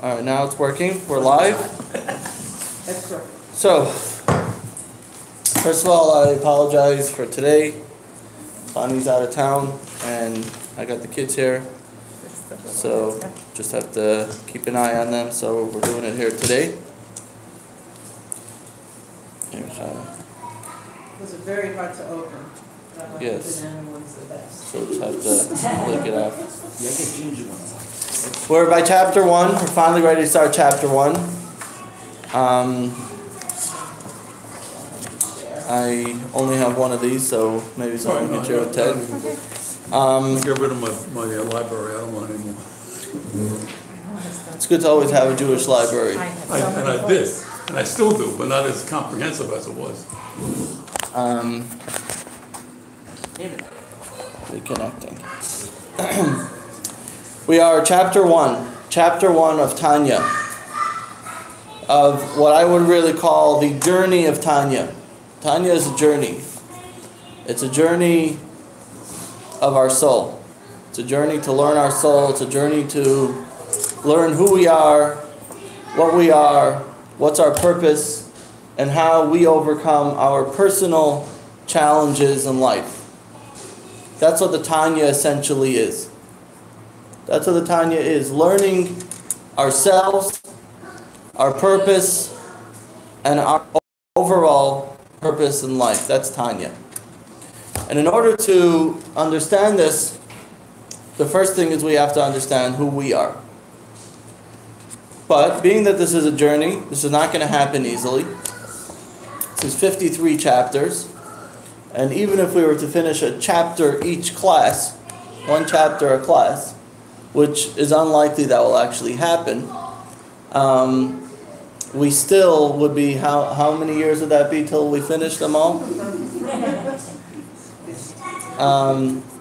All right, now it's working. We're live. That's correct. So, first of all, I apologize for today. Bonnie's out of town, and I got the kids here. So, just have to keep an eye on them. So, we're doing it here today. Those are very hard to open. Yes. The banana one's the best. So, just have to lick it off. Yeah, I get ginger ones. We're by chapter 1. We're finally ready to start chapter 1. I only have one of these, so maybe someone can share with Ted. Get rid of my library, I don't want any more. It's good to always have a Jewish library. I did, and I still do, but not as comprehensive as it was. Reconnecting. We are chapter 1 of Tanya, of what I would really call the journey of Tanya. Tanya is a journey. It's a journey of our soul. It's a journey to learn our soul. It's a journey to learn who we are, what's our purpose, and how we overcome our personal challenges in life. That's what the Tanya essentially is. That's what the Tanya is. Learning ourselves, our purpose, and our overall purpose in life. That's Tanya. And in order to understand this, the first thing is we have to understand who we are. But being that this is a journey, this is not going to happen easily. This is 53 chapters. And even if we were to finish a chapter each class, one chapter a class, which is unlikely that will actually happen, we still would be, how many years would that be till we finish them all?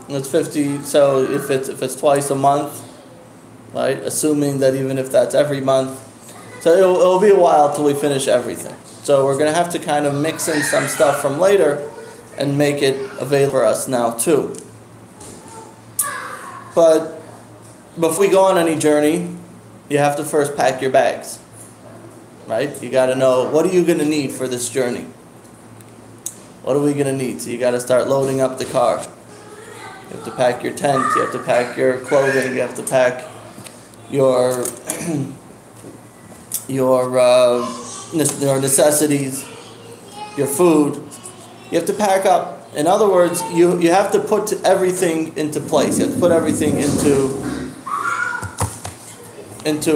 It's 50, so if it's twice a month, right, assuming that even if that's every month, so it'll be a while till we finish everything. So we're going to have to kind of mix in some stuff from later and make it available for us now too. But before we go on any journey, you have to first pack your bags, right? You got to know, what are you going to need for this journey? What are we going to need? So you got to start loading up the car. You have to pack your tent, you have to pack your clothing, you have to pack your necessities, your food. You have to pack up. In other words, you have to put everything into place. You have to put everything into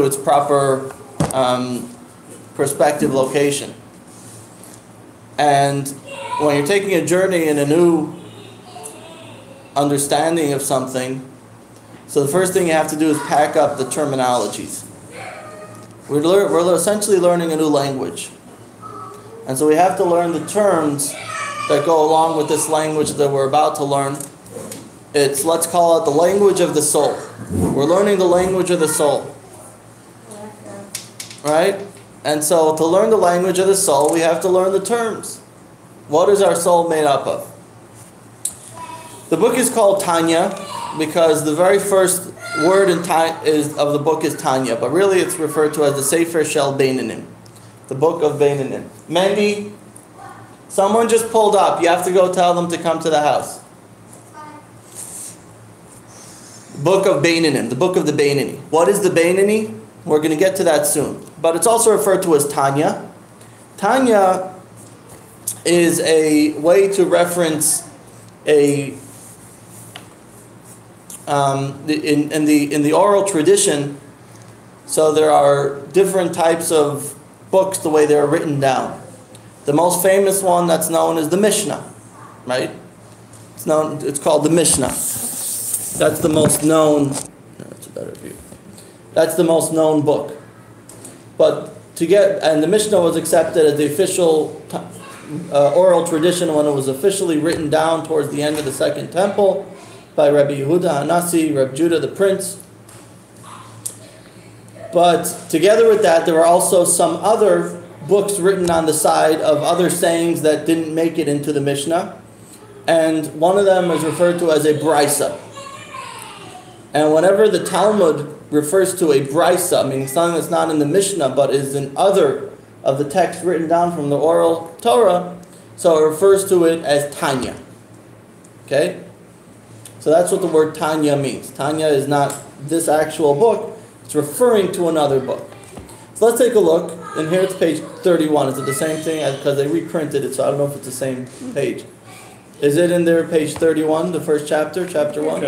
its proper perspective location. And when you're taking a journey in a new understanding of something, so the first thing you have to do is pack up the terminologies. We're essentially learning a new language. And so we have to learn the terms that go along with this language that we're about to learn. It's, let's call it the language of the soul. We're learning the language of the soul. Right? And so to learn the language of the soul, we have to learn the terms. What is our soul made up of? The book is called Tanya because the very first word of the book is Tanya, but really it's referred to as the Sefer Shel Beinanim, the book of Beinanim. Mandy, someone just pulled up. You have to go tell them to come to the house. Book of Beinanim, the book of the Beinani. What is the Beinani? We're going to get to that soon. But it's also referred to as Tanya. Tanya is a way to reference in the oral tradition. So there are different types of books, the way they're written down. The most famous one that's known is the Mishnah, right? It's called the Mishnah. That's the most known. That's a better view. That's the most known book. But and the Mishnah was accepted as the official oral tradition when it was officially written down towards the end of the Second Temple by Rabbi Yehuda Hanasi, Rabbi Judah the Prince. But together with that, there were also some other books written on the side of other sayings that didn't make it into the Mishnah. And one of them is referred to as a Brisa. And whenever the Talmud refers to a brisa, meaning something that's not in the Mishnah but is in other of the text written down from the oral Torah, so it refers to it as Tanya. Okay? So that's what the word Tanya means. Tanya is not this actual book, it's referring to another book. So let's take a look, and here it's page 31. Is it the same thing? Because they reprinted it, so I don't know if it's the same page. Is it in there, page 31, the first chapter, chapter 1?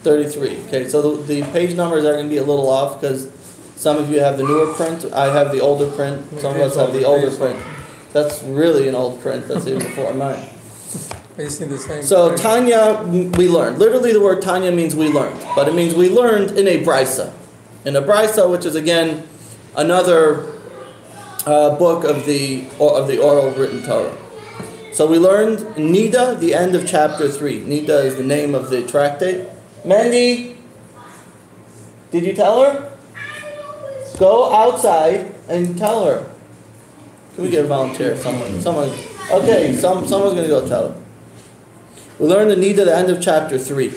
33. Okay, so the page numbers are going to be a little off because some of you have the newer print. I have the older print. Some of us have the older print. That's really an old print. That's even before mine. So Tanya, we learned. Literally the word Tanya means we learned. But it means we learned in a brisa. In a brisa, which is again another book of the oral written Torah. So we learned Nida, the end of chapter 3. Nida is the name of the tractate. Mandy, did you tell her? Go outside and tell her. Can we get a volunteer? Someone. Okay, someone's going to go tell her. We learned the Nida, the end of chapter 3.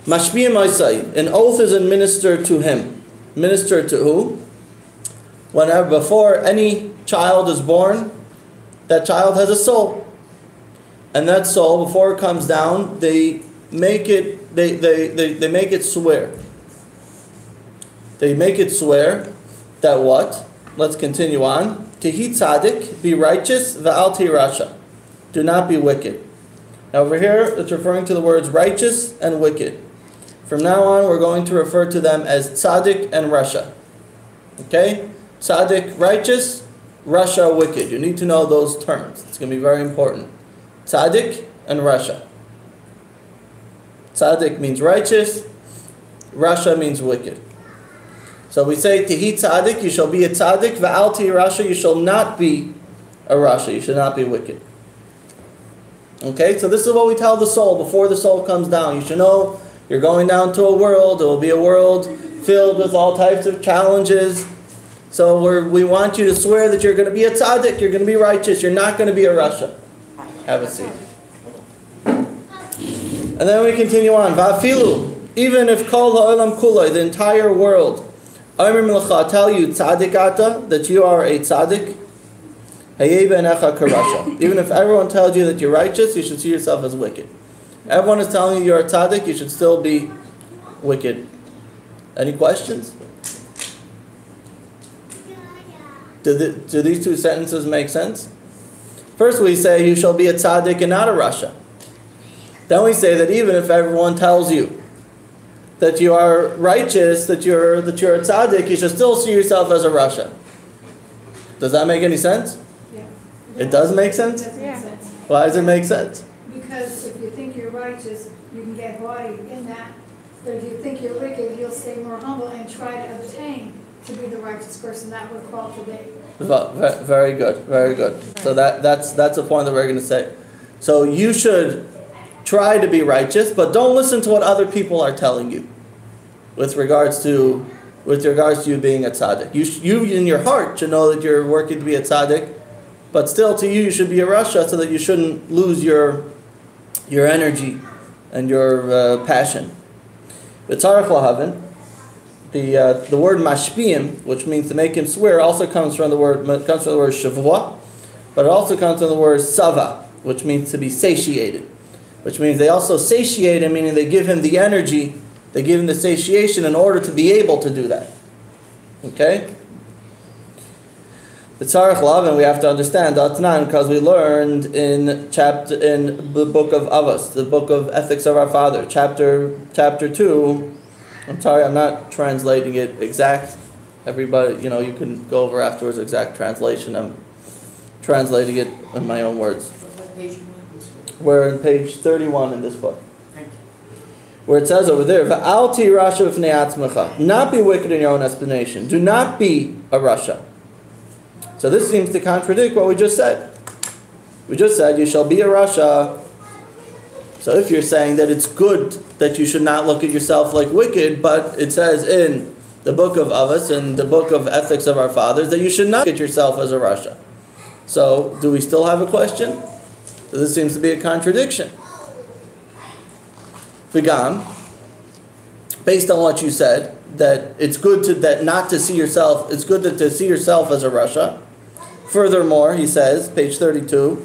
Mashpiyim Isai, an oath is administered to him. Ministered to who? Whenever, before any child is born, that child has a soul. And that soul, before it comes down, they make it make it swear. They make it swear that what? Let's continue on. Tihi tzaddik, be righteous, va'al ti rasha. Do not be wicked. Now over here, it's referring to the words righteous and wicked. From now on, we're going to refer to them as tzaddik and rasha. Okay? Tzaddik, righteous, rasha, wicked. You need to know those terms. It's going to be very important. Tzaddik and rasha. Tzaddik means righteous. Rasha means wicked. So we say, Tihi tzaddik, you shall be a tzaddik. Va'al ti rasha, you shall not be a rasha. You should not be wicked. Okay, so this is what we tell the soul before the soul comes down. You should know you're going down to a world. It will be a world filled with all types of challenges. So we want you to swear that you're going to be a tzaddik, you're going to be righteous, you're not going to be a rasha. Have a seat. And then we continue on. Va'afilu, even if kol ha'olam kulai, the entire world, Amir Melcha, tell you tzaddikata, that you are a tzaddik, hayei b'enecha karasha. Even if everyone tells you that you're righteous, you should see yourself as wicked. Everyone is telling you you're a tzaddik, you should still be wicked. Any questions? Do these two sentences make sense? First we say you shall be a tzaddik and not a rasha. Then we say that even if everyone tells you that you are righteous, that you're a tzaddik, you should still see yourself as a rasha. Does that make any sense? Yeah. It does make sense? Yeah. Why does it make sense? Because if you think you're righteous, you can get haughty in that. But if you think you're wicked, you'll stay more humble and try to obtain to be the righteous person that we're called to be. Very good, very good. So that's a point that we're going to say. So you should try to be righteous, but don't listen to what other people are telling you with regards to you being a tzaddik. You in your heart should know that you're working to be a tzaddik, but still to you should be a rasha, so that you shouldn't lose your energy and your passion. V'tzarech lahavin, the word mashpiyim, which means to make him swear, also comes from the word shavua, but it also comes from the word sava, which means to be satiated. Which means they also satiate him, meaning they give him the energy, they give him the satiation in order to be able to do that. Okay? The tzarech lahavin, we have to understand that's not because we learned in the book of Avos, the book of ethics of our father, chapter 2. I'm sorry, I'm not translating it exact. Everybody, you can go over afterwards exact translation. I'm translating it in my own words. We're on page 31 in this book, where it says over there, "Va'al ti rasha b'fnei atzmecha." Not be wicked in your own estimation. Do not be a rasha. So this seems to contradict what we just said. We just said you shall be a rasha. So if you're saying that it's good that you should not look at yourself like wicked, but it says in the book of Avos and the book of ethics of our fathers that you should not look at yourself as a rasha. So do we still have a question? So this seems to be a contradiction. V'gam, based on what you said, that it's good not to see yourself, it's good to see yourself as a rasha. Furthermore, he says, page 32,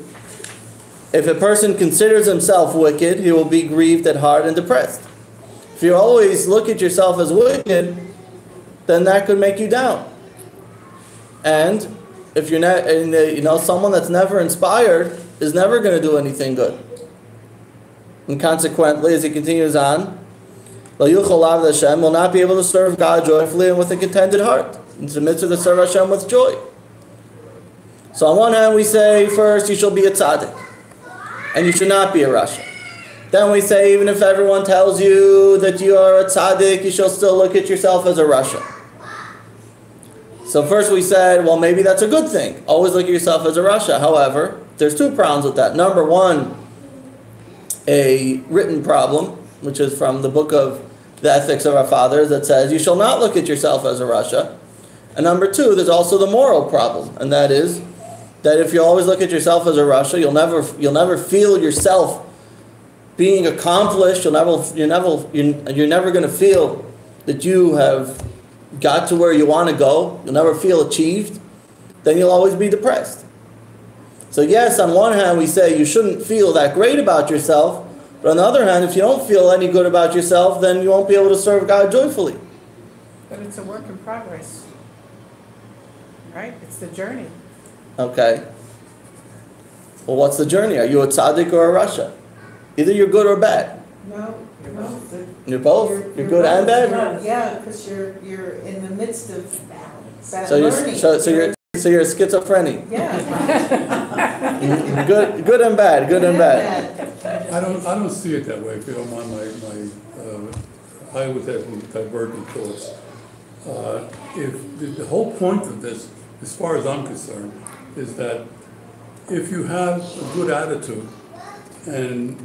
if a person considers himself wicked, he will be grieved at heart and depressed. If you always look at yourself as wicked, then that could make you down. And if you're not, someone that's never inspired is never going to do anything good. And consequently, as he continues on, Hashem will not be able to serve God joyfully and with a contented heart. It's a mitzvah to serve Hashem with joy. So on one hand, we say first you shall be a tzaddik, and you should not be a rasha. Then we say even if everyone tells you that you are a tzaddik, you shall still look at yourself as a rasha. So first we said, well, maybe that's a good thing. Always look at yourself as a rasha. However, there's two problems with that. Number one, a written problem, which is from the book of the Ethics of Our Fathers, that says you shall not look at yourself as a rasha. And number two, there's also the moral problem, and that is that if you always look at yourself as a rasha, you'll never feel yourself being accomplished. You're never going to feel that you have got to where you want to go. You'll never feel achieved. Then you'll always be depressed. So yes, on one hand we say you shouldn't feel that great about yourself, but on the other hand, if you don't feel any good about yourself, then you won't be able to serve God joyfully. But it's a work in progress, right? It's the journey. Okay. Well, what's the journey? Are you a tzaddik or a rasha? Either you're good or bad. No. You're both? You're good and bad? Yeah, because you're in the midst of bad So learning. you're a schizophrenic. Yeah. Good and bad. Good and bad. I don't see it that way, if you don't mind my I would have divergent thoughts. If the whole point of this, as far as I'm concerned, is that if you have a good attitude and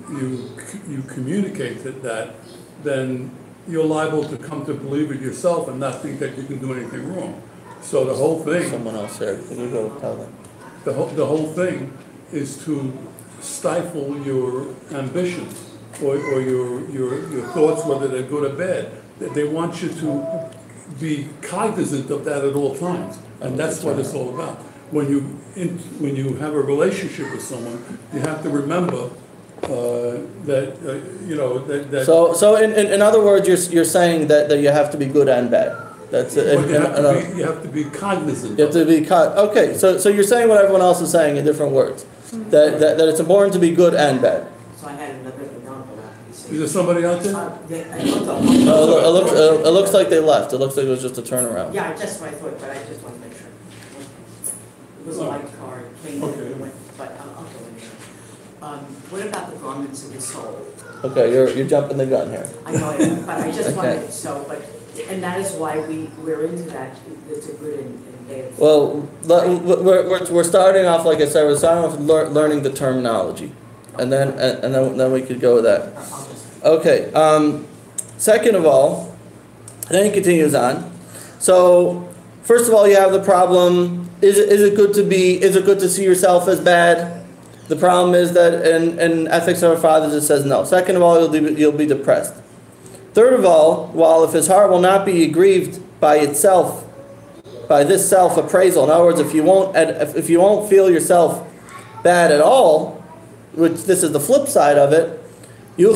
you communicate that, then you're liable to come to believe it yourself and not think that you can do anything wrong. So the whole thing. Someone else here. Can you go tell them? The whole thing is to stifle your ambitions or your thoughts, whether they're good or bad. They want you to be cognizant of that at all times, and that's what it's all about. When you have a relationship with someone, you have to remember that. So in other words, you're saying that you have to be good and bad. That's you have to be cognizant. You have to be okay. So you're saying what everyone else is saying in different words. That it's important to be good and bad. So I had another example. Is there somebody out there? It looks like they left. It looks like it was just a turnaround. Yeah, that's what I thought, but I just want to make sure. It was a light car, came in, but I'll go in there. What about the garments of the soul? Okay, you're jumping the gun here. I know it, but I just Okay. wanted and that is why we're into that. It's a good and bad. Well, we're starting off, like I said, we're starting off with learning the terminology, and then we could go with that. Okay. Second of all, then he continues on. So first of all, you have the problem: is it good to see yourself as bad? The problem is that in Ethics of Our Fathers it says no. Second of all, you'll be depressed. Third of all, while if his heart will not be aggrieved by itself, by this self-appraisal, in other words, if you won't feel yourself bad at all, which this is the flip side of it, you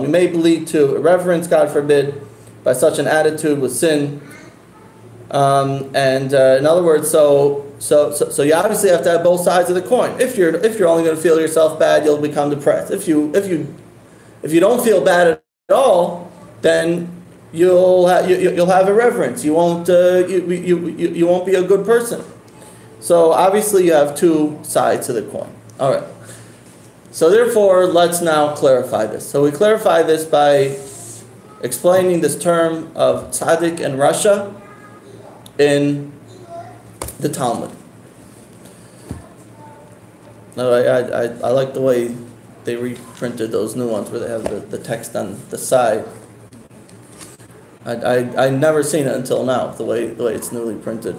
may lead to irreverence, God forbid, by such an attitude with sin. In other words, so you obviously have to have both sides of the coin. If you're only going to feel yourself bad, you'll become depressed. If you don't feel bad at all, then you'll have irreverence. You won't you won't be a good person. So obviously you have two sides to the coin. All right. So therefore, let's now clarify this. So we clarify this by explaining this term of tzaddik and rasha in the Talmud. Now, I like the way they reprinted those new ones where they have the text on the side. I never seen it until now, the way it's newly printed.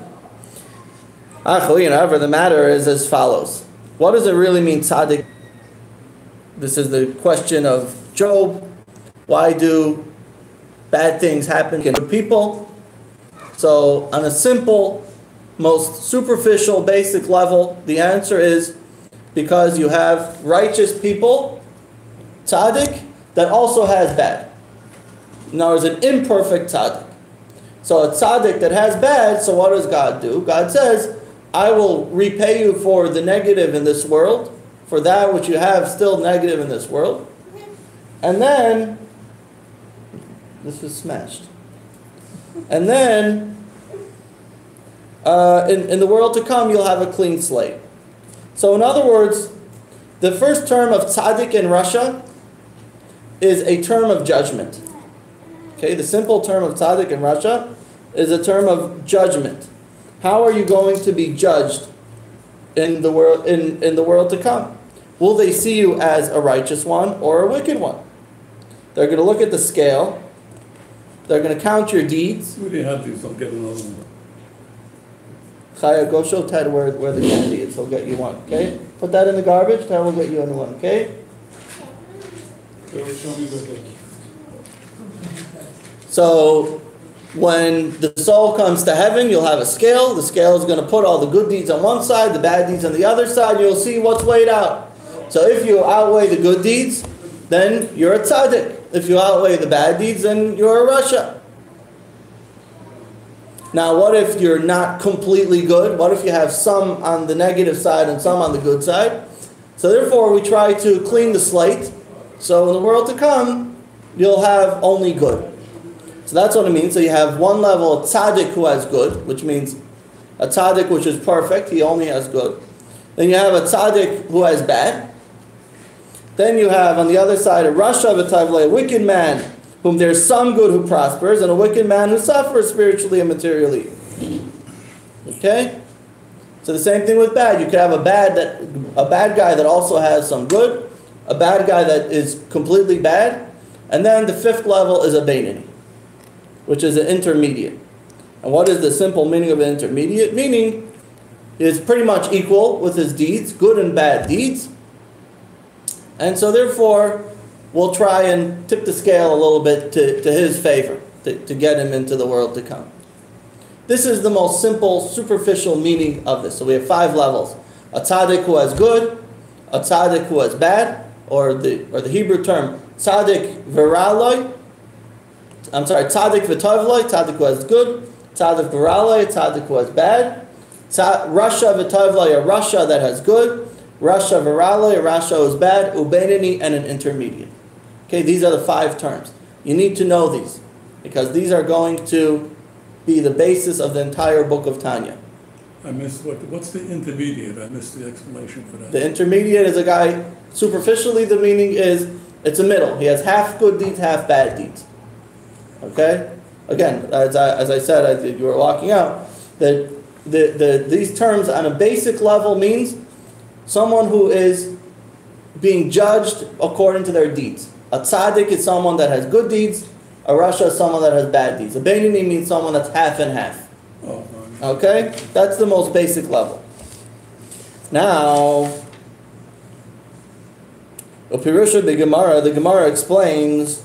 However, the matter is as follows. What does it really mean, tzaddik? This is the question of Job. Why do bad things happen to people? So on a simple, most superficial, basic level, the answer is because you have righteous people, tzaddik, that also has bad. Now there's an imperfect tzaddik. So a tzaddik that has bad, so what does God do? God says, I will repay you for the negative in this world, for that which you have still negative in this world. And then, this is smashed. And then, in the world to come, you'll have a clean slate. So in other words, the first term of tzaddik in Russia is a term of judgment. Okay, the simple term of tzaddik in Russia is a term of judgment. How are you going to be judged in the world in the world to come? Will they see you as a righteous one or a wicked one? They're going to look at the scale. They're going to count your deeds. We didn't have these, I'll get another one. Chaya, go show Ted where the candy is. He'll get you one, okay? Put that in the garbage. Ted will get you a new one, okay? So, when the soul comes to heaven, you'll have a scale. The scale is going to put all the good deeds on one side, the bad deeds on the other side. You'll see what's weighed out. So if you outweigh the good deeds, then you're a tzaddik. If you outweigh the bad deeds, then you're a rasha. Now, what if you're not completely good? What if you have some on the negative side and some on the good side? So therefore, we try to clean the slate. So in the world to come, you'll have only good. So that's what it means. So you have one level, a tzaddik who has good, which means a tzaddik which is perfect, he only has good. Then you have a tzaddik who has bad. Then you have on the other side a rasha v'tavlei, a wicked man, whom there's some good who prospers, and a wicked man who suffers spiritually and materially. Okay? So the same thing with bad. You could have a bad guy that also has some good, a bad guy that is completely bad, and then the fifth level is a beinoni, which is an intermediate. And what is the simple meaning of an intermediate? Meaning, he is pretty much equal with his deeds, good and bad deeds. And so therefore, we'll try and tip the scale a little bit to his favor, to get him into the world to come. This is the most simple, superficial meaning of this. So we have 5 levels. A tzaddik who has good, a tzaddik who has bad, or the Hebrew term, tzaddik v'raloi, tzaddik v'tovloi, tzaddik who has good, tzaddik v'raloi, tzaddik who has bad, rasha v'tovloi, a rasha that has good, rasha v'raloi, a rasha who is bad, ubeinoni, and an intermediate. Okay, these are the 5 terms. You need to know these, because these are going to be the basis of the entire book of Tanya. I missed what's the intermediate? I missed the explanation for that. The intermediate is a guy, superficially the meaning is, it's a middle. He has half good deeds, half bad deeds. Okay? Again, as I said, as you were walking out, that these terms on a basic level means someone who is being judged according to their deeds. A tzaddik is someone that has good deeds. A rasha is someone that has bad deeds. A beinoni means someone that's half and half. Oh, okay? That's the most basic level. Now, the Gemara explains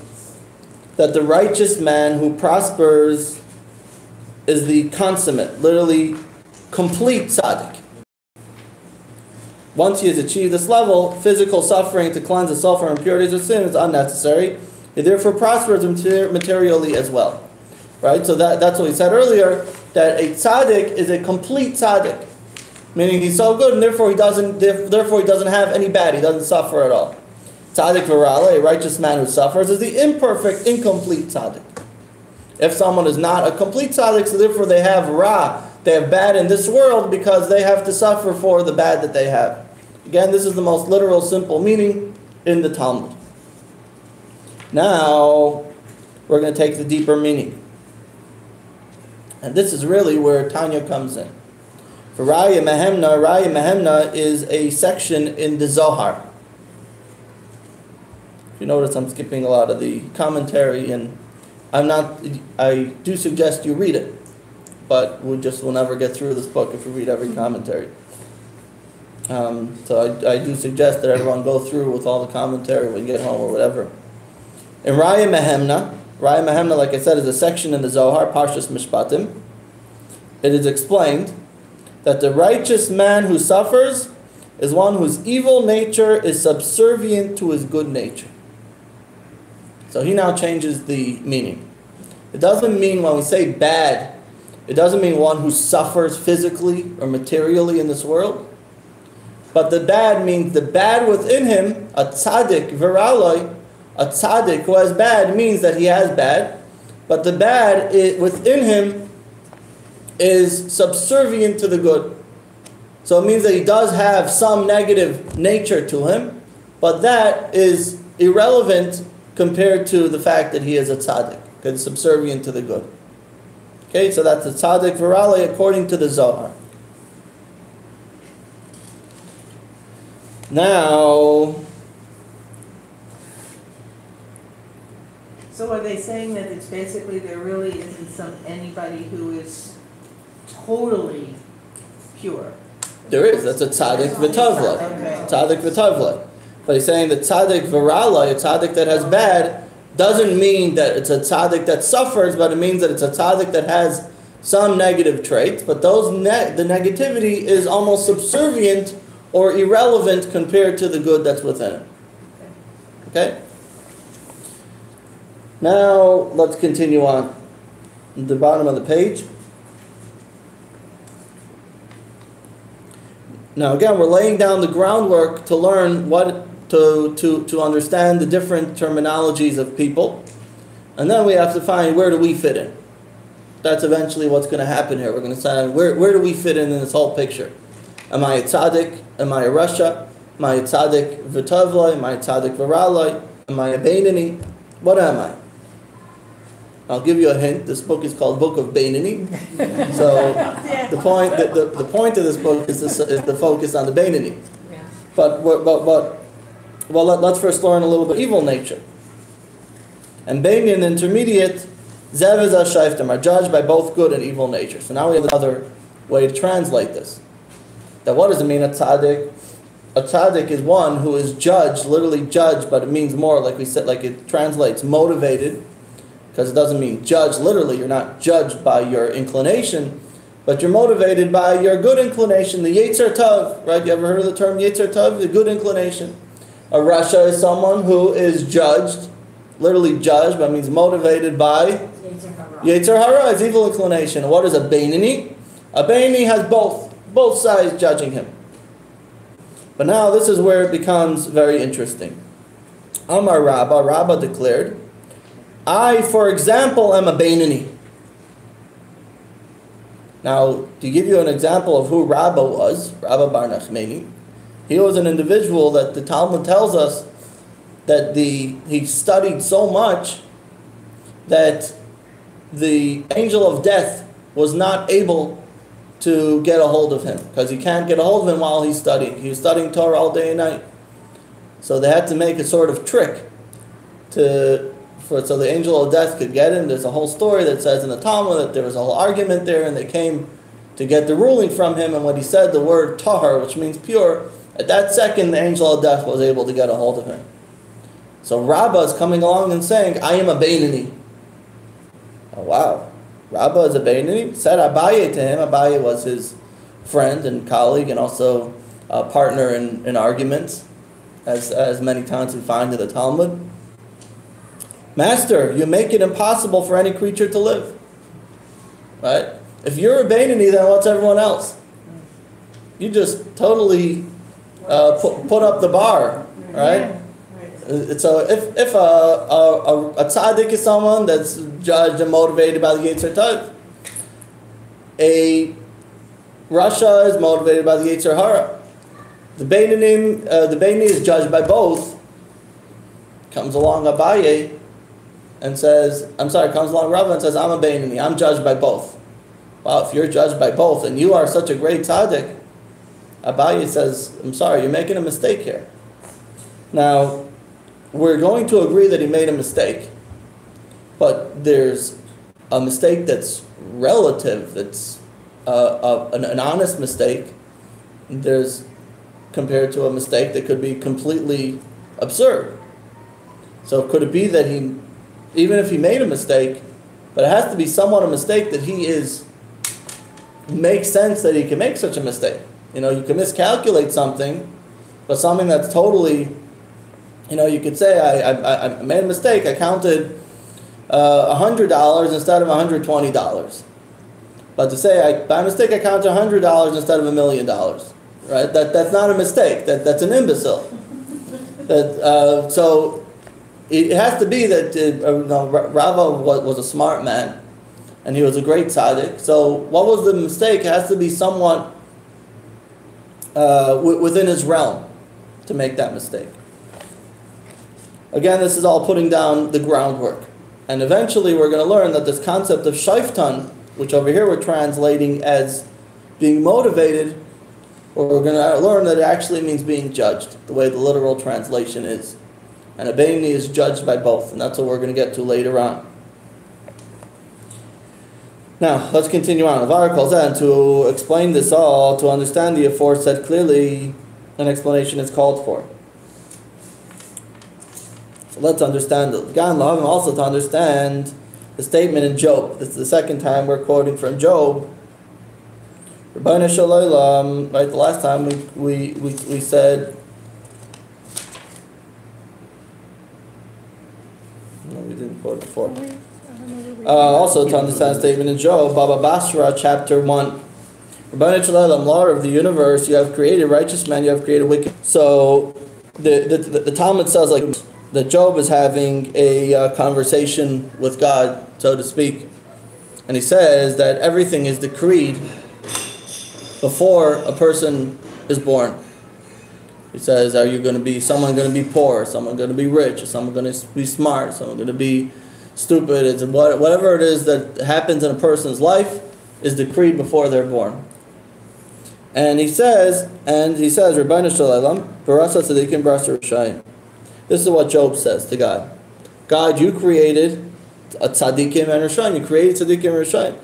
that the righteous man who prospers is the consummate, literally complete tzaddik. Once he has achieved this level, physical suffering to cleanse himself from impurities or sin is unnecessary. He therefore prospers materially as well. Right? So that's what we said earlier, that a tzaddik is a complete tzaddik. Meaning he's so good and therefore he doesn't have any bad, he doesn't suffer at all. Tzaddik v'ralei, a righteous man who suffers, is the imperfect, incomplete tzaddik. If someone is not a complete tzaddik, so therefore they have ra, they have bad in this world because they have to suffer for the bad that they have. Again, this is the most literal, simple meaning in the Talmud. Now, we're going to take the deeper meaning. And this is really where Tanya comes in. For Raya Mehemna is a section in the Zohar. If you notice, I'm skipping a lot of the commentary, and I do suggest you read it, but we'll never get through this book if we read every commentary. So I do suggest that everyone go through with all the commentary when you get home or whatever. In Raya Mehemna, like I said, is a section in the Zohar, Parshas Mishpatim. It is explained that the righteous man who suffers is one whose evil nature is subservient to his good nature. So he now changes the meaning. It doesn't mean, when we say bad, it doesn't mean one who suffers physically or materially in this world. But the bad means the bad within him, a tzaddik, viraloi, a tzaddik who has bad means that he has bad, but the bad within him is subservient to the good. So it means that he does have some negative nature to him, but that is irrelevant compared to the fact that he is a tzaddik, because it's subservient to the good. Okay, so that's the tzaddik viraloi according to the Zohar. Now, So are they saying that it's basically there really isn't anybody who is totally pure? there is, that's a tzaddik v'tavla. Okay. Tzaddik v'tavla. But he's saying that tzaddik viraloi, a tzaddik that has bad, doesn't mean that it's a tzaddik that suffers, but it means that it's a tzaddik that has some negative traits, but the negativity is almost subservient or irrelevant compared to the good that's within it. Okay? Now, let's continue on. The bottom of the page. Now, again, we're laying down the groundwork to learn to understand the different terminologies of people. And then we have to find, where do we fit in? That's eventually what's going to happen here. We're going to say, where do we fit in this whole picture? Am I a tzaddik? Am I a rasha? Am I a tzaddik v'tavloi? Am I a tzaddik v'raloi? Am I a beinani? What am I? I'll give you a hint. This book is called Book of Beinani. So the point of this book is the focus on the Beinani. But let's first learn a little bit evil nature. And Beinani, an intermediate, Zev is Ashayftim, are judged by both good and evil nature. So now we have another way to translate this. That what does it mean, a tzaddik? A tzaddik is one who is judged, literally judged, but it means more, like we said, like it translates motivated, because it doesn't mean judged literally. You're not judged by your inclination, but you're motivated by your good inclination, the Yetzer Tov, right? You ever heard of the term Yetzer Tov? The good inclination. A rasha is someone who is judged, literally judged, but means motivated by Yetzer Hara, is evil inclination. What is a beinani? A beinani has both sides judging him. But now this is where it becomes very interesting. Amar Rabba declared, I, for example, am a beinani. Now, to give you an example of who Rabba was, Rabba Bar Nachmani, he was an individual that the Talmud tells us that he studied so much that the angel of death was not able to get a hold of him, because he can't get a hold of him while he's studying. He was studying Torah all day and night. So they had to make a sort of trick so the angel of death could get him. There's a whole story that says in the Talmud that there was a whole argument there, and they came to get the ruling from him, and when he said the word tahar, which means pure, at that second the angel of death was able to get a hold of him. So Rabbah is coming along and saying, I am a beinani. Oh wow. Rabbah is a beinani. Said Abaye to him. Abaye was his friend and colleague and also a partner in arguments, as many times we find in the Talmud. Master, you make it impossible for any creature to live. Right? If you're a beinani, then what's everyone else? You just totally put up the bar, right? So if a tzaddik is someone that's judged and motivated by the Yetzer Tov, a rasha is motivated by the Yetzer Hara. The beinani is judged by both. Comes along Abaye and says, comes along Rava and says, I'm a beinani, I'm judged by both. Wow, if you're judged by both and you are such a great tzaddik, Abaye says, I'm sorry, you're making a mistake here. Now, we're going to agree that he made a mistake, but there's a mistake that's relative, that's an honest mistake. There's compared to a mistake that could be completely absurd. So could it be that he, even if he made a mistake, but it has to be somewhat a mistake that makes sense that he can make such a mistake. You can miscalculate something, but something that's totally, you could say, I made a mistake, I counted $100 instead of $120. But to say, by mistake, I counted $100 instead of $1 million. Right? That's not a mistake. That's an imbecile. So it has to be that Rava was a smart man, and he was a great tzaddik. So what was the mistake? It has to be somewhat within his realm to make that mistake. Again, this is all putting down the groundwork. And eventually we're going to learn that this concept of shaiftan, which over here we're translating as being motivated, or we're going to learn that it actually means being judged, the way the literal translation is. And a Beinoni is judged by both, and that's what we're going to get to later on. Now, let's continue on. Avar calls in to explain this all, to understand the aforesaid clearly, an explanation is called for. So let's understand it. Gan Lahavim also to understand the statement in Job. This is the second time we're quoting from Job. Rabbeinu Shalom, right? The last time we said. No, we didn't quote it before. Also to understand the statement in Job, Baba Basra, chapter 1. Rabbeinu Shalom, Lord of the universe, you have created righteous men, you have created wicked. So the Talmud says like that Job is having a conversation with God, so to speak. And he says that everything is decreed before a person is born. He says, are you going to be, someone going to be poor, someone going to be rich, someone going to be smart, someone going to be stupid. It's whatever it is that happens in a person's life is decreed before they're born. And he says, Rabbeinu Shalom, Barasa Tzadikim Barasa Rishayim. This is what Job says to God. God, you created a tzaddikim and rishayim. You created tzaddikim and rishayim.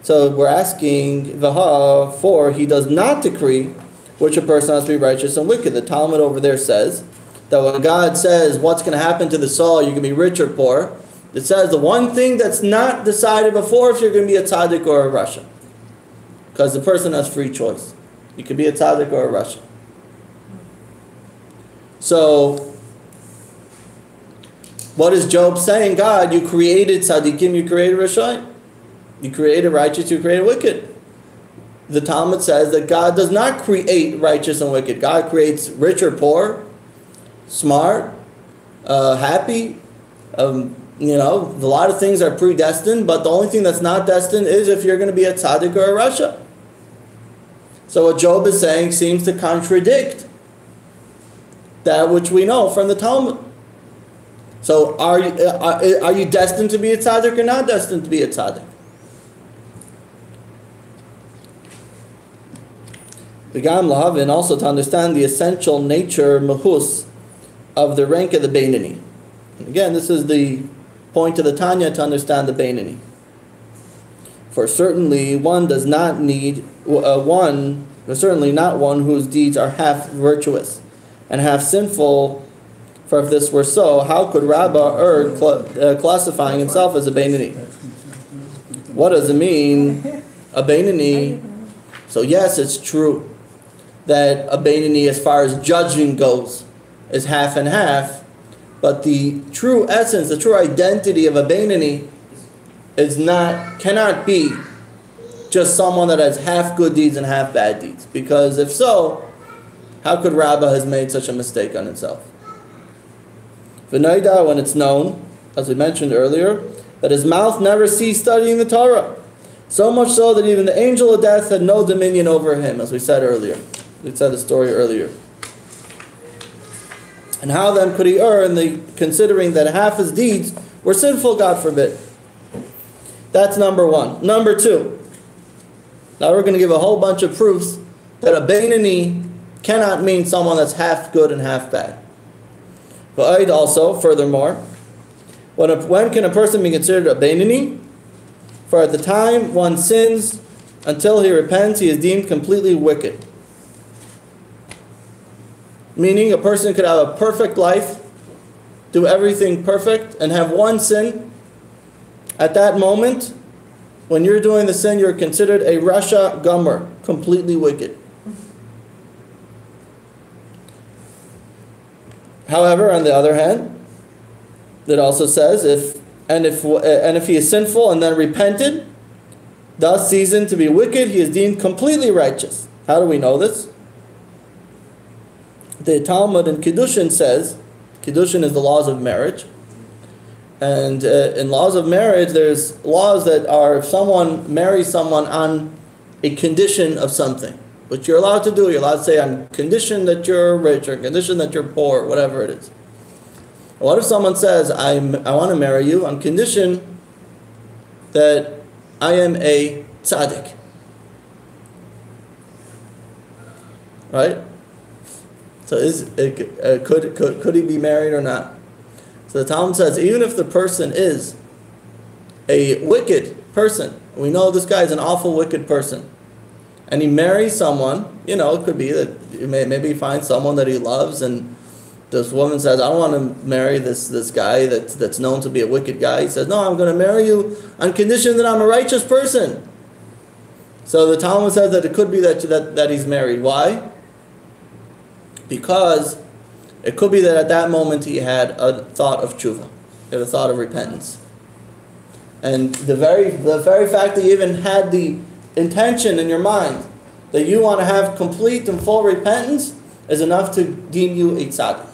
So we're asking Vaha for he does not decree which a person has to be righteous and wicked. The Talmud over there says that when God says what's going to happen to the soul, you're going to be rich or poor, it says the one thing that's not decided before if you're going to be a tzaddik or a rasha. Because the person has free choice. You could be a tzaddik or a rasha. So what is Job saying? God, you created tzaddikim, you created rishayim. You created righteous, you created wicked. The Talmud says that God does not create righteous and wicked. God creates rich or poor, smart, happy. A lot of things are predestined, but the only thing that's not destined is if you're going to be a tzaddik or a rasha. So what Job is saying seems to contradict that which we know from the Talmud. So are you destined to be a tzaddik or not destined to be a tzaddik? V'gam lahavin, also to understand the essential nature, mahus, of the rank of the Beinoni. And again, this is the point of the Tanya to understand the Beinoni. For certainly one does not need certainly not one whose deeds are half virtuous and half sinful. For if this were so, how could Rabbah err classifying himself as a Beinoni? What does it mean, a Beinoni? So yes, it's true that a Beinoni, as far as judging goes, is half and half. But the true essence, the true identity of a Beinoni cannot be just someone that has half good deeds and half bad deeds. Because if so, how could Rabbah has made such a mistake on himself? V'noida, when it's known, as we mentioned earlier, that his mouth never ceased studying the Torah. So much so that even the angel of death had no dominion over him, as we said earlier. We said the story earlier. And how then could he err considering that half his deeds were sinful, God forbid? That's number one. Number two. Now we're going to give a whole bunch of proofs that a Beinoni cannot mean someone that's half good and half bad. But also, furthermore, when can a person be considered a Beinoni? For at the time one sins, until he repents, he is deemed completely wicked. Meaning a person could have a perfect life, do everything perfect, and have one sin, at that moment, when you're doing the sin, you're considered a Rasha Gomer, completely wicked. However, on the other hand, it also says, if he is sinful and then repented, thus seasoned to be wicked, he is deemed completely righteous. How do we know this? The Talmud in Kiddushin says, Kiddushin is the laws of marriage. And in laws of marriage, there's laws that are, if someone marries someone on a condition of something, which you're allowed to do. You're allowed to say, on condition that you're rich, or condition that you're poor, whatever it is. What if someone says, I want to marry you on condition that I am a tzaddik? Right? So could he be married or not? So the Talmud says, even if the person is a wicked person, we know this guy is an awful wicked person, and he marries someone, it could be that maybe he finds someone that he loves, and this woman says, I don't want to marry this guy that's known to be a wicked guy. He says, no, I'm going to marry you on condition that I'm a righteous person. So the Talmud says that it could be that he's married. Why? Because it could be that at that moment he had a thought of tshuva, he had a thought of repentance. And the very fact that you even had the intention in your mind that you want to have complete and full repentance is enough to deem you a tzaddik.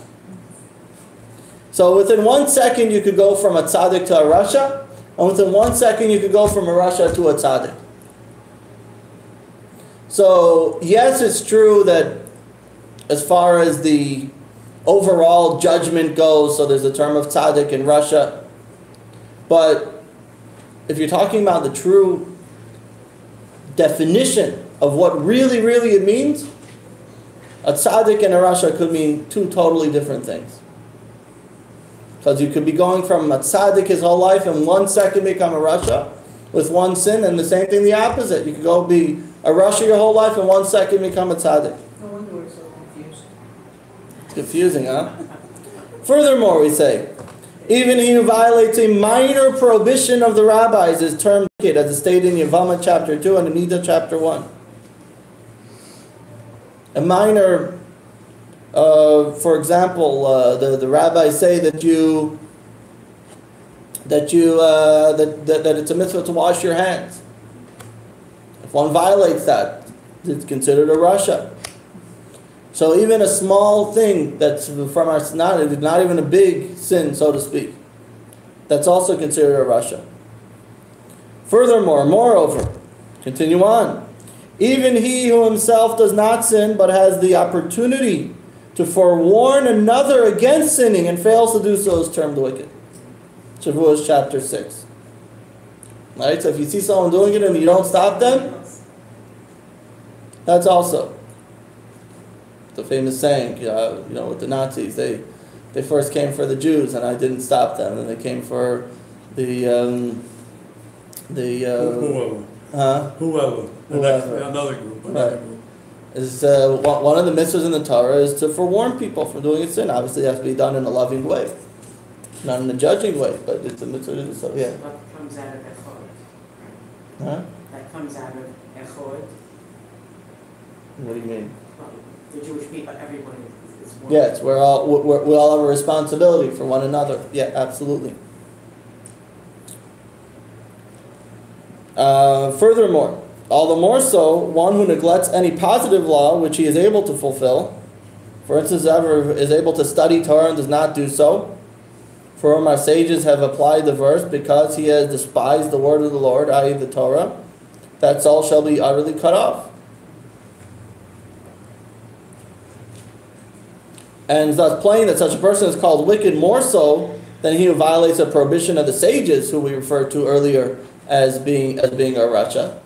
So within 1 second you could go from a tzaddik to a rasha, and within 1 second you could go from a rasha to a tzaddik. So yes, it's true that as far as the overall judgment goes, so there's a term of tzaddik and rasha, but if you're talking about the true definition of what really it means, a tzaddik and a rasha could mean two totally different things. Because you could be going from a tzaddik his whole life and 1 second become a rasha with one sin, and the same thing the opposite. You could go be a rasha your whole life and 1 second become a tzaddik. No wonder we're so confused. It's confusing, huh? Furthermore, we say, even he who violates a minor prohibition of the rabbis is termed wicked, as stated in Yevamot chapter 2 and Nida chapter 1. A minor, for example, the rabbis say that it's a mitzvah to wash your hands. If one violates that, it's considered a rasha. So even a small thing that's from our not even a big sin, so to speak, that's also considered a rasha. Furthermore, moreover, continue on. Even he who himself does not sin but has the opportunity to forewarn another against sinning and fails to do so is termed wicked. Shavuos chapter 6. Right? So if you see someone doing it and you don't stop them, that's also the famous saying, with the Nazis. They first came for the Jews and I didn't stop them, and they came for whoever. Another group. Right. One of the mitzvahs in the Torah is to forewarn people from doing a sin. Obviously, it has to be done in a loving way, not in a judging way, but it's a mitzvah. So yeah. What comes out of echod? Huh? That comes out of echod. What do you mean? Well, the Jewish people, everyone is one. Yes, we all have a responsibility for one another. Yeah, absolutely. Furthermore, all the more so, one who neglects any positive law which he is able to fulfill, for instance, whoever is able to study Torah and does not do so, for whom our sages have applied the verse, because he has despised the word of the Lord, i.e. the Torah, that soul shall be utterly cut off. And thus plain that such a person is called wicked more so than he who violates a prohibition of the sages, who we referred to earlier as being a rasha.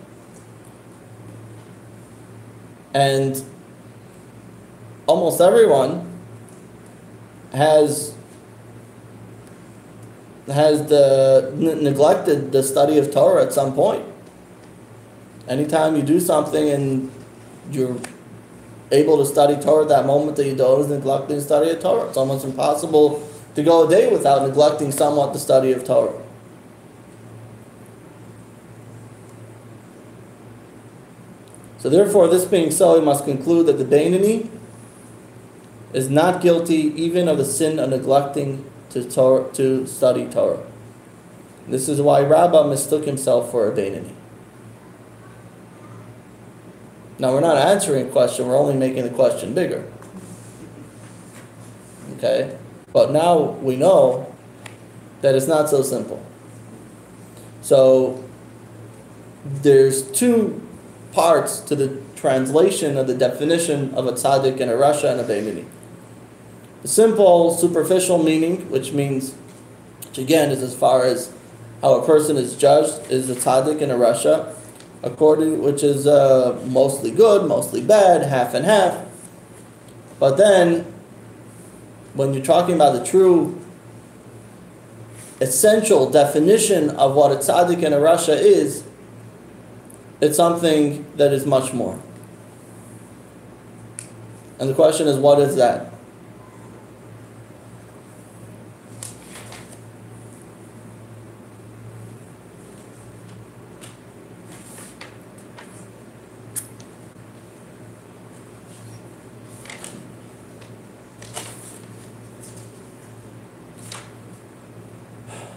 And almost everyone has neglected the study of Torah at some point. Anytime you do something and you're able to study Torah at that moment that you don't, is neglecting the study of Torah. It's almost impossible to go a day without neglecting somewhat the study of Torah. So therefore, this being so, we must conclude that the Beinoni is not guilty even of the sin of neglecting to study Torah. This is why Rabbah mistook himself for a Beinoni. Now, we're not answering a question, we're only making the question bigger. Okay? But now we know that it's not so simple. So, there's two parts to the translation of the definition of a tzaddik and a rasha and a Beinoni. The simple, superficial meaning, which again is as far as how a person is judged, is a tzaddik and a rasha, which is mostly good, mostly bad, half and half. But then, when you're talking about the true essential definition of what a tzaddik and a rasha is, it's something that is much more. And the question is, what is that?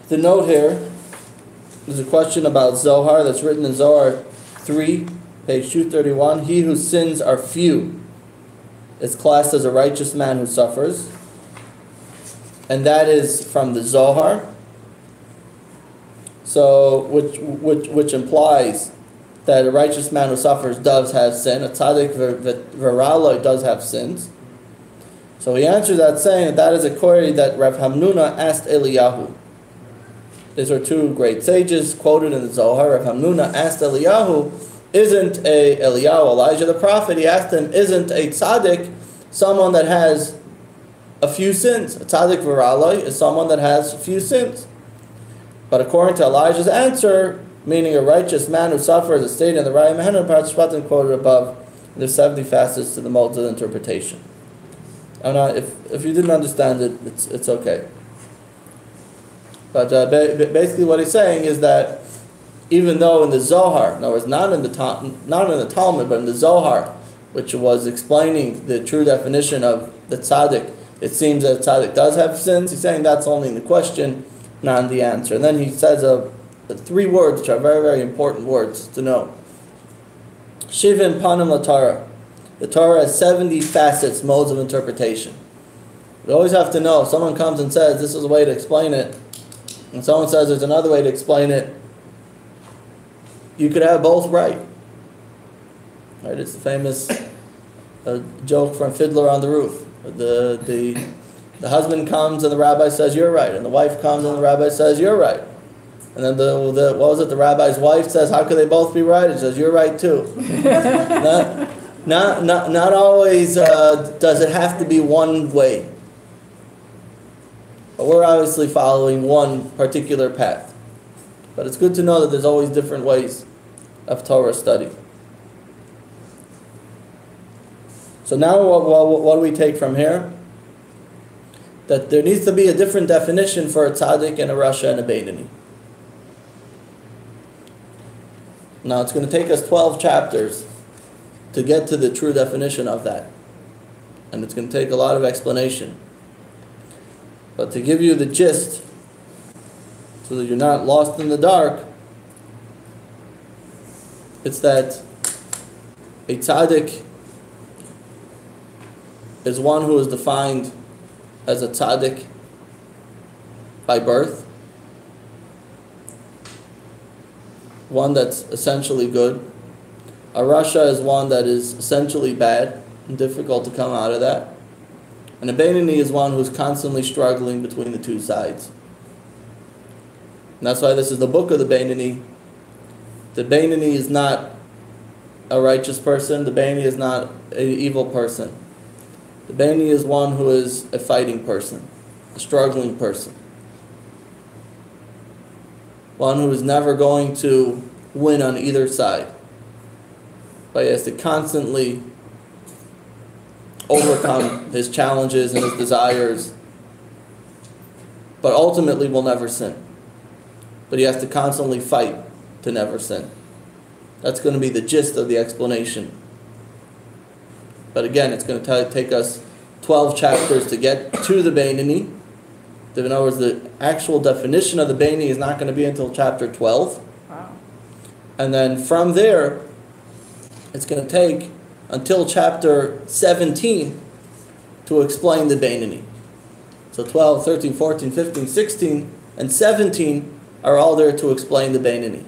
The note here, there's a question about Zohar that's written in Zohar 3, page 231. He whose sins are few is classed as a righteous man who suffers. And that is from the Zohar. So, which implies that a righteous man who suffers does have sin. A tzaddik v'raloi does have sins. So he answers that saying that is a query that Rav Hamnuna asked Eliyahu. These are two great sages quoted in the Zohar. Rav Hamnuna asked Eliyahu, isn't Elijah the prophet, he asked him, isn't a tzaddik someone that has a few sins? A tzaddik v'raloi is someone that has a few sins. But according to Elijah's answer, meaning a righteous man who suffers, as stated in the Raya Mehenan Parashpatim quoted above, there's 70 facets to the modes of interpretation. If you didn't understand it, it's okay. But basically what he's saying is that even though in the Zohar, in other words, not in the Talmud, but in the Zohar, which was explaining the true definition of the tzaddik, it seems that the tzaddik does have sins. He's saying that's only in the question, not in the answer. And then he says three words, which are very, very important words to know. Shivim panim la-Torah. The Torah has 70 facets, modes of interpretation. We always have to know, if someone comes and says, this is a way to explain it, and someone says there's another way to explain it, you could have both right. Right? It's the famous joke from Fiddler on the Roof. The husband comes and the rabbi says, you're right. And the wife comes and the rabbi says, you're right. And then the rabbi's wife says, how could they both be right? He says, you're right too. Not always does it have to be one way. But we're obviously following one particular path. But it's good to know that there's always different ways of Torah study. So now what do we take from here? That there needs to be a different definition for a tzaddik and a rasha and a Beinoni. Now it's going to take us 12 chapters to get to the true definition of that. And it's going to take a lot of explanation. But to give you the gist, so that you're not lost in the dark, it's that a tzaddik is one who is defined as a tzaddik by birth, one that's essentially good. A rasha is one that is essentially bad and difficult to come out of that. And a Beinoni is one who's constantly struggling between the two sides. And that's why this is the book of the Beinoni. The Beinoni is not a righteous person. The Beinoni is not an evil person. The Beinoni is one who is a fighting person, a struggling person. One who is never going to win on either side. But he has to constantly overcome his challenges and his desires but ultimately will never sin. But he has to constantly fight to never sin. That's going to be the gist of the explanation. But again, it's going to take us 12 chapters to get to the Beinoni. In other words, the actual definition of the Beinoni is not going to be until chapter 12. Wow. And then from there, it's going to take until chapter 17 to explain the Beinoni. So 12, 13, 14, 15, 16, and 17 are all there to explain the Beinoni.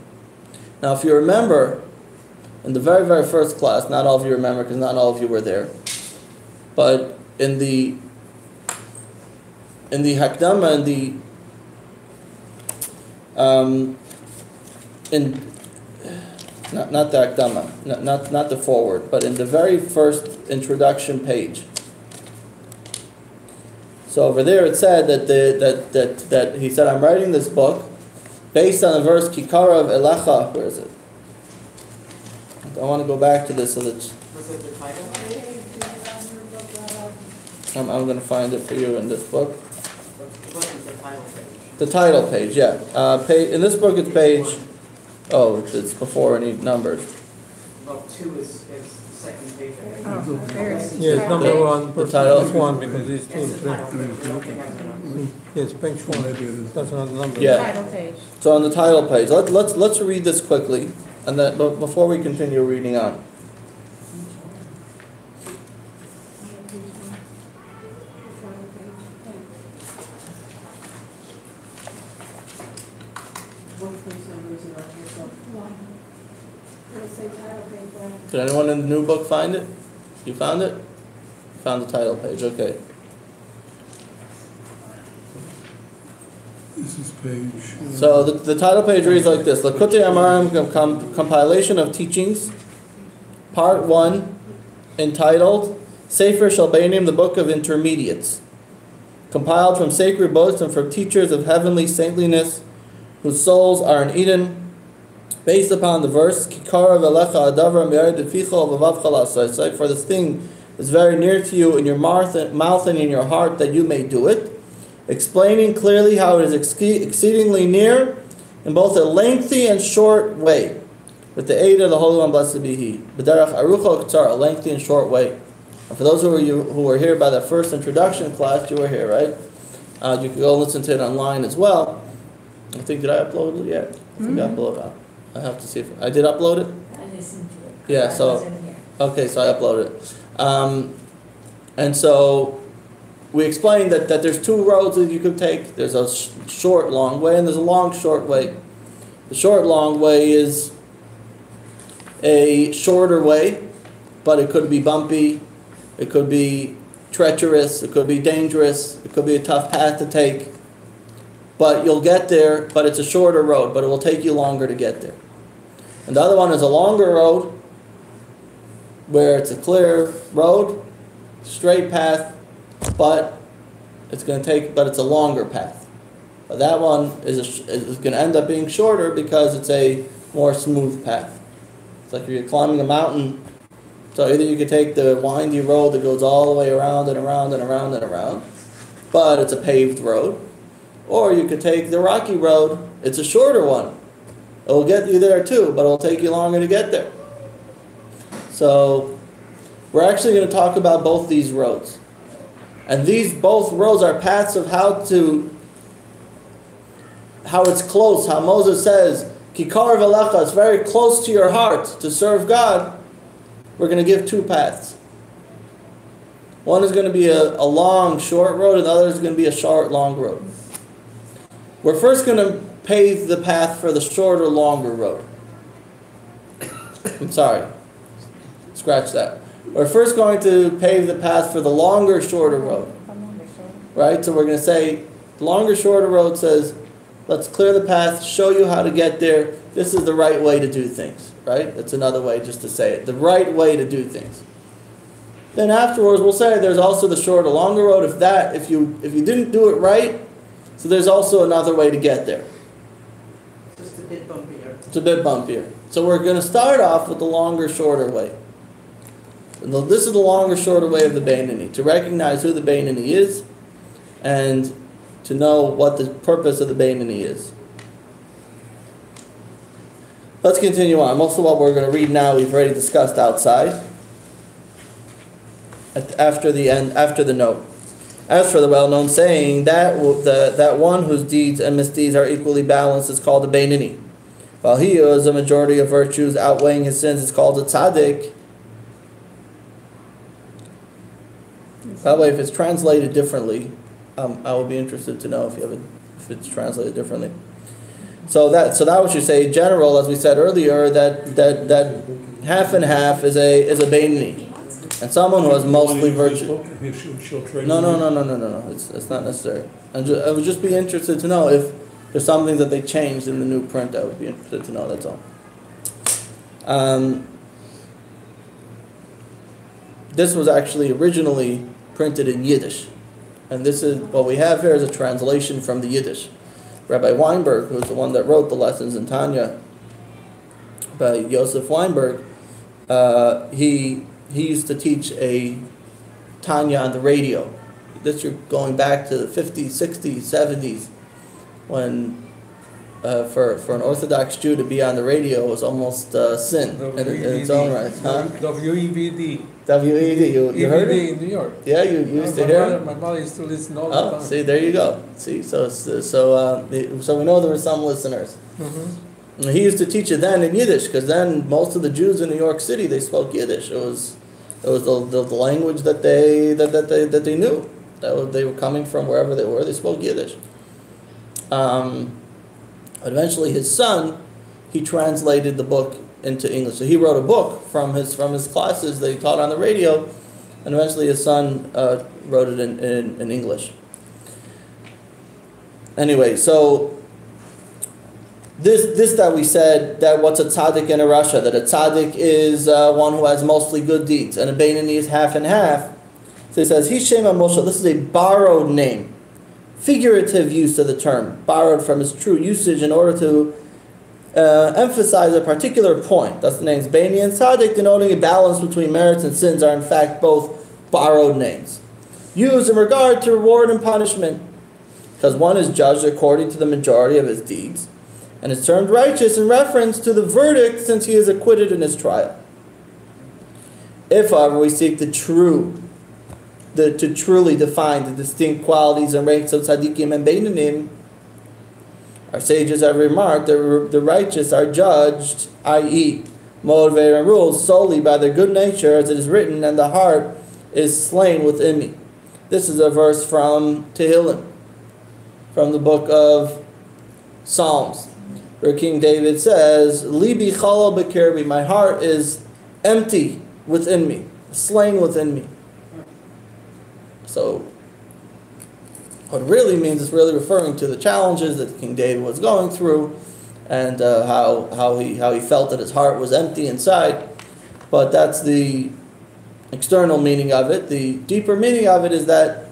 Now, if you remember, in the very, very first class, not all of you remember because not all of you were there, but in the Hakdama, not the Hakdama, not the forward, but in the very first introduction page. So over there it said that he said, I'm writing this book based on the verse Kikarav Elecha. Where is it? I want to go back to this so that Was it the title? I'm going to find it for you in this book. What is the title page? The title page, yeah. In this book it's page, it's before any numbers. Well, 2 is the second page. Oh, there's. Yes, number one, The title? page one, because it's two, It's the title three. page. Yes, page one, that's another number. Yeah. Title page. So on the title page, let's read this quickly, and then before we continue reading on. Did anyone in the new book find it? You found it? Found the title page, okay. This is page. So the title page reads like this: Lakutei Amarim, compilation of teachings, part 1, entitled Sefer Shel Beinim, the Book of Intermediates, compiled from sacred books and from teachers of heavenly saintliness, whose souls are in Eden, based upon the verse Kikara v'elecha adavar me'ared deficha v'vavcha la'asai. For this thing is very near to you in your mouth and in your heart, that you may do it. Explaining clearly how it is exceedingly near in both a lengthy and short way, with the aid of the Holy One, blessed be He. B'derech arucha k'tzar, a lengthy and short way. And for those who were here by that first introduction class, you were here, right? You can go listen to it online as well. I think, did I upload it yet? I think I uploaded it. I have to see if I did upload it. I listened to it. Yeah, so- I wasn't here. Okay, so I uploaded it. And so we explained that there's 2 roads that you could take. There's a short, long way, and there's a long, short way. The short, long way is a shorter way, but it could be bumpy, it could be treacherous, it could be dangerous, it could be a tough path to take. But you'll get there, but it's a shorter road, but it will take you longer to get there. And the other one is a longer road, where it's a clear road, straight path, but it's a longer path. But that one is going to end up being shorter because it's a more smooth path. It's like if you're climbing a mountain, so either you could take the windy road that goes all the way around and around and around and around, but it's a paved road, or you could take the rocky road. It's a shorter one. It'll get you there too, but it'll take you longer to get there. So we're actually going to talk about both these roads. And both roads are paths of how it's close, how Moses says, Kikar v'lecha, it's very close to your heart to serve God. We're going to give 2 paths. One is going to be a long, short road, and the other is going to be a short, long road. We're first going to pave the path for the shorter, longer road. I'm sorry. Scratch that. We're first going to pave the path for the longer, shorter road. Right? So we're going to say, the longer, shorter road says, let's clear the path, show you how to get there. This is the right way to do things. Right? That's another way just to say it. The right way to do things. Then afterwards, we'll say there's also the shorter, longer road. If you didn't do it right, so there's also another way to get there. Just a bit bumpier. It's a bit bumpier. So we're going to start off with the longer, shorter way. And this is the longer, shorter way of the Beinoni, to recognize who the Beinoni is, and to know what the purpose of the Beinoni is. Let's continue on. Most of what we're going to read now we've already discussed outside. After the note. As for the well-known saying, that one whose deeds and misdeeds are equally balanced is called a Beinoni, while he who has a majority of virtues outweighing his sins is called a tzaddik. By the way, if it's translated differently, I would be interested to know if it's translated differently. So that what you say, in general, as we said earlier, that half and half is a Beinoni. And someone who has mostly virtue. No. It's not necessary. I would just be interested to know if there's something that they changed in the new print. I would be interested to know. That's all. This was actually originally printed in Yiddish, and this is what we have here is a translation from the Yiddish. Rabbi Weinberg, who's the one that wrote the lessons in Tanya, by Yosef Weinberg, he used to teach a Tanya on the radio. This you're going back to the 50s, 60s, 70s, when for an Orthodox Jew to be on the radio was almost sin in its own right. Huh? WEVD. WED, you heard it? in New York. Yeah, you used to hear it? My mother used to listen all the time. See, there you go. See, so we know there were some listeners. Mm-hmm. And he used to teach it then in Yiddish, because then most of the Jews in New York City, they spoke Yiddish. It was the language that they knew. They were coming from wherever they were. They spoke Yiddish. Eventually, his son, he translated the book into English. So he wrote a book from his classes that he taught on the radio, and eventually his son wrote it in English. Anyway, so this that we said, that what's a tzaddik in a rasha, that a tzaddik is one who has mostly good deeds, and a Beinoni is half and half. So he says, Hishem HaMoshe, this is a borrowed name, figurative use of the term, borrowed from its true usage in order to emphasize a particular point. Thus the names Beinoni and tzaddik, denoting a balance between merits and sins, are in fact both borrowed names, used in regard to reward and punishment, because one is judged according to the majority of his deeds, and is termed righteous in reference to the verdict since he is acquitted in his trial. If, however, we seek to truly define the distinct qualities and ranks of tzaddikim and beinonim, our sages have remarked that the righteous are judged, i.e., motivated and ruled solely by their good nature, as it is written, and the heart is slain within me. This is a verse from Tehillim, from the book of Psalms, where King David says, Libi chalal b'kirbi, my heart is empty within me, slain within me. So, what it really means is really referring to the challenges that King David was going through, and how he felt that his heart was empty inside. But that's the external meaning of it. The deeper meaning of it is that,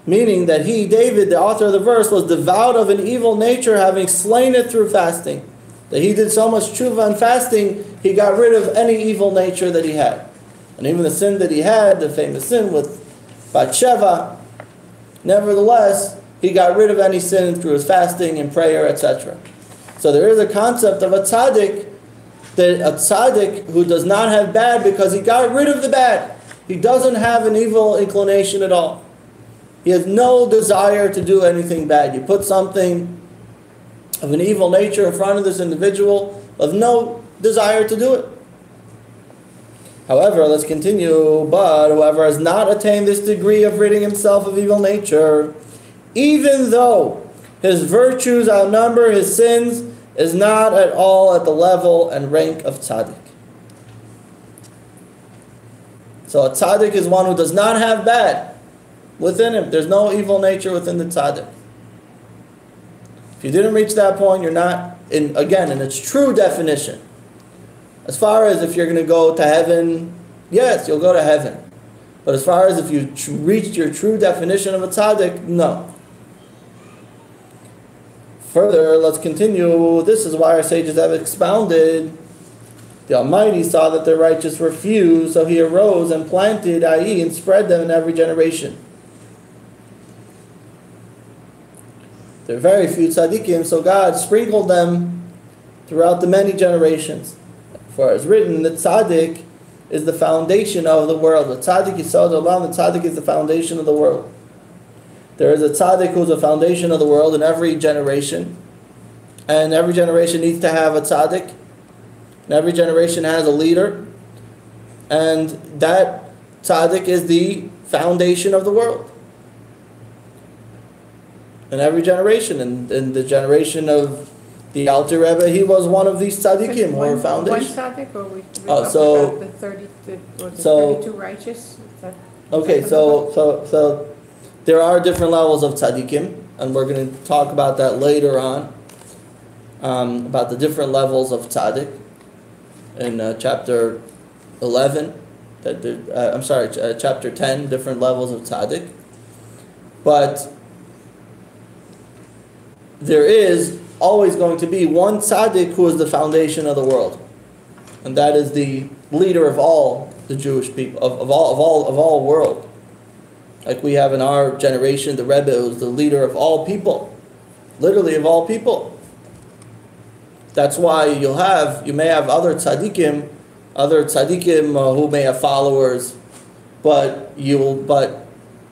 meaning that he, David, the author of the verse, was devout of an evil nature, having slain it through fasting. That he did so much tshuva and fasting, he got rid of any evil nature that he had. And even the sin that he had, the famous sin with Bathsheba, nevertheless, he got rid of any sin through his fasting and prayer, etc. So there is a concept of a tzaddik who does not have bad because he got rid of the bad. He doesn't have an evil inclination at all. He has no desire to do anything bad. You put something of an evil nature in front of this individual, of no desire to do it. However, let's continue. But whoever has not attained this degree of ridding himself of evil nature, even though his virtues outnumber his sins, is not at all at the level and rank of tzaddik. So a tzaddik is one who does not have bad within him. There's no evil nature within the tzaddik. If you didn't reach that point, you're not, in its true definition. As far as if you're going to go to heaven, yes, you'll go to heaven. But as far as if you reached your true definition of a tzaddik, no. Further, let's continue. This is why our sages have expounded. The Almighty saw that the righteous were few, so he arose and planted, i.e., and spread them in every generation. There are very few tzaddikim, so God sprinkled them throughout the many generations. For it's written that tzaddik is the foundation of the world. The tzaddik yisod olam, the tzaddik is the foundation of the world. There is a tzaddik who's the foundation of the world in every generation. And every generation needs to have a tzaddik. And every generation has a leader. And that tzaddik is the foundation of the world. In every generation. And in the generation of the Alter Rebbe, he was one of these tzaddikim, or foundation. One tzaddik, or we so- about the 30, or the so- 32 righteous? Is that- Okay, so there are different levels of tzaddikim, and we're going to talk about that later on, about the different levels of tzaddik in chapter 11. Chapter 10, different levels of tzaddik. But there is always going to be one tzaddik who is the foundation of the world, and that is the leader of all the Jewish people, of all world. Like we have in our generation, the Rebbe is the leader of all people, literally of all people. That's why you may have other tzaddikim who may have followers, but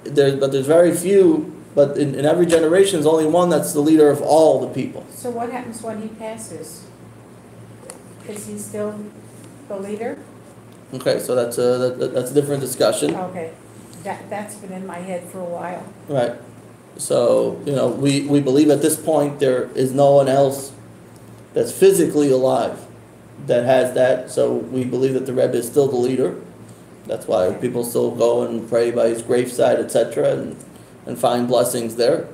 there's very few. But in every generation, there's only one that's the leader of all the people. So what happens when he passes? Is he still the leader? Okay, so that's a different discussion. Okay, that's been in my head for a while. Right. So, we believe at this point there is no one else that's physically alive that has that. So we believe that the Rebbe is still the leader. That's why people still go and pray by his graveside, etc., and find blessings there.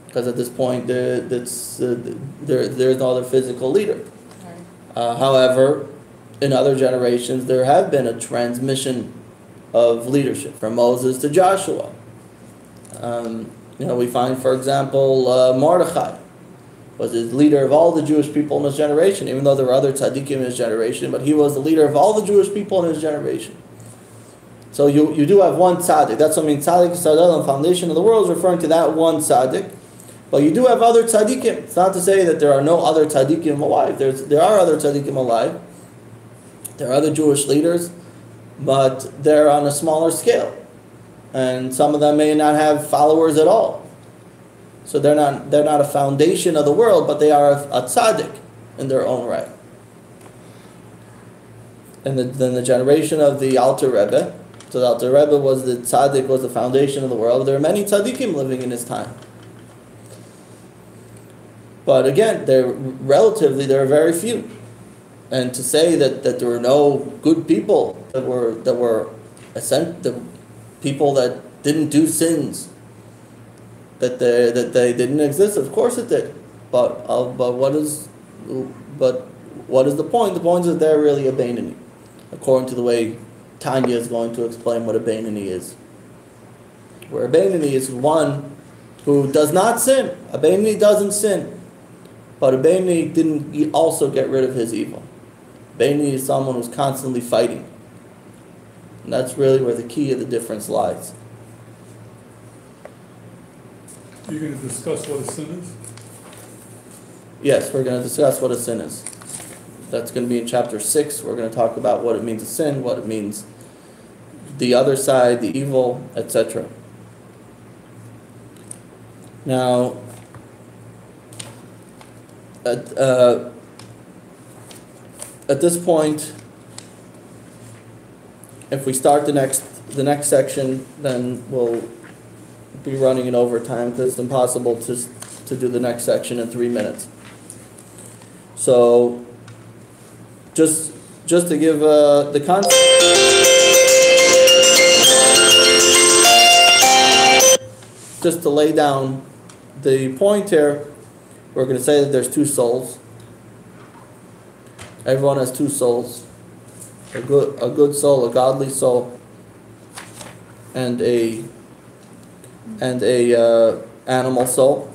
Because at this point there's no other physical leader. However, in other generations there have been a transmission of leadership from Moses to Joshua. We find, for example, Mordechai was the leader of all the Jewish people in his generation, even though there were other tzaddikim in his generation, but he was the leader of all the Jewish people in his generation. So you do have one tzaddik. That's what I mean. Tzaddik Yisrael, the foundation of the world, is referring to that one tzaddik. But you do have other tzaddikim. It's not to say that there are no other tzaddikim alive. There are other tzaddikim alive. There are other Jewish leaders, but they're on a smaller scale, and some of them may not have followers at all. So they're not a foundation of the world, but they are a tzaddik in their own right. And then the generation of the Alter Rebbe. So the Alter Rebbe was the tzaddik, was the foundation of the world. There are many tzaddikim living in his time. But again, there are very few. And to say that there were no good people that were the people that didn't do sins, that they didn't exist, of course it did. But what is the point? The point is that they're really a Beinoni, according to the way Tanya is going to explain what a Beinoni is. Where a Beinoni is one who does not sin. A Beinoni doesn't sin. But a Beinoni didn't also get rid of his evil. Beinoni is someone who's constantly fighting. And that's really where the key of the difference lies. You're going to discuss what a sin is? Yes, we're going to discuss what a sin is. That's going to be in chapter 6. We're going to talk about what it means to sin, what it means the other side, the evil, etc. Now, at this point, if we start the next section, then we'll be running in overtime because it's impossible to do the next section in 3 minutes. So, just to give the concept, just to lay down the point here, we're going to say that there's two souls. Everyone has two souls: a good soul, a godly soul, and a animal soul.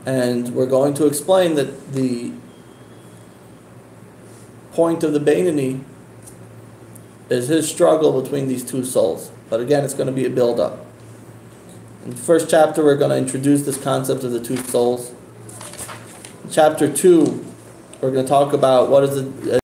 And we're going to explain that the point of the Beinoni is his struggle between these two souls. But again, it's going to be a build-up. In the first chapter, we're going to introduce this concept of the two souls. In chapter 2, we're going to talk about what is